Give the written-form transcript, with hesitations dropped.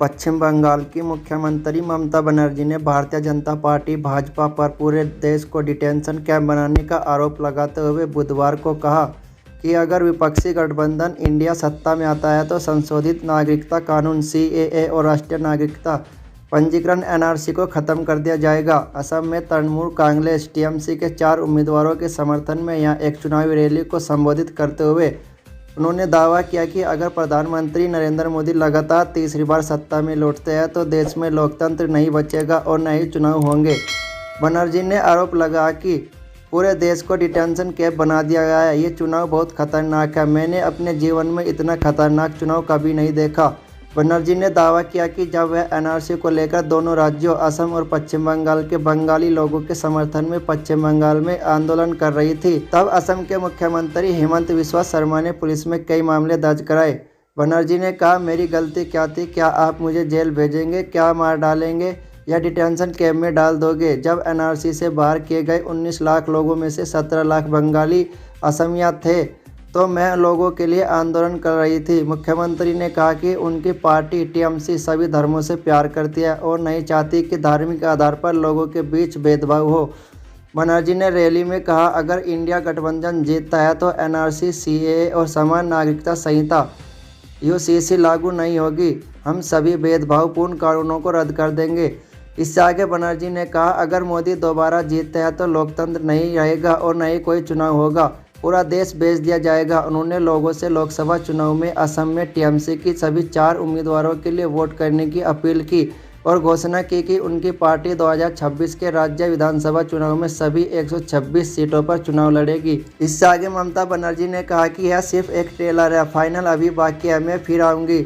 पश्चिम बंगाल की मुख्यमंत्री ममता बनर्जी ने भारतीय जनता पार्टी भाजपा पर पूरे देश को डिटेंशन कैंप बनाने का आरोप लगाते हुए बुधवार को कहा कि अगर विपक्षी गठबंधन इंडिया सत्ता में आता है तो संशोधित नागरिकता कानून CAA और राष्ट्रीय नागरिकता पंजीकरण NRC को खत्म कर दिया जाएगा। असम में तृणमूल कांग्रेस TMC के 4 उम्मीदवारों के समर्थन में यहां एक चुनावी रैली को संबोधित करते हुए उन्होंने दावा किया कि अगर प्रधानमंत्री नरेंद्र मोदी लगातार तीसरी बार सत्ता में लौटते हैं तो देश में लोकतंत्र नहीं बचेगा और न ही चुनाव होंगे। बनर्जी ने आरोप लगाया कि पूरे देश को डिटेंशन कैंप बना दिया गया है। ये चुनाव बहुत खतरनाक है। मैंने अपने जीवन में इतना खतरनाक चुनाव कभी नहीं देखा। बनर्जी ने दावा किया कि जब वह NRC को लेकर दोनों राज्यों असम और पश्चिम बंगाल के बंगाली लोगों के समर्थन में पश्चिम बंगाल में आंदोलन कर रही थी, तब असम के मुख्यमंत्री हेमंत बिस्वा शर्मा ने पुलिस में कई मामले दर्ज कराए। बनर्जी ने कहा, मेरी गलती क्या थी? क्या आप मुझे जेल भेजेंगे? क्या मार डालेंगे या डिटेंशन कैंप में डाल दोगे? जब NRC से बाहर किए गए 19 लाख लोगों में से 17 लाख बंगाली असमिया थे तो मैं लोगों के लिए आंदोलन कर रही थी। मुख्यमंत्री ने कहा कि उनकी पार्टी TMC सभी धर्मों से प्यार करती है और नहीं चाहती कि धार्मिक आधार पर लोगों के बीच भेदभाव हो। बनर्जी ने रैली में कहा, अगर इंडिया गठबंधन जीतता है तो NRC, CAA और समान नागरिकता संहिता UCC लागू नहीं होगी। हम सभी भेदभावपूर्ण कानूनों को रद्द कर देंगे। इससे आगे बनर्जी ने कहा, अगर मोदी दोबारा जीतते हैं तो लोकतंत्र नहीं रहेगा और न ही कोई चुनाव होगा, पूरा देश बेच दिया जाएगा। उन्होंने लोगों से लोकसभा चुनाव में असम में TMC की सभी 4 उम्मीदवारों के लिए वोट करने की अपील की और घोषणा की कि उनकी पार्टी 2026 के राज्य विधानसभा चुनाव में सभी 126 सीटों पर चुनाव लड़ेगी। इससे आगे ममता बनर्जी ने कहा कि यह सिर्फ एक ट्रेलर है, फाइनल अभी बाकी है, मैं फिर आऊँगी।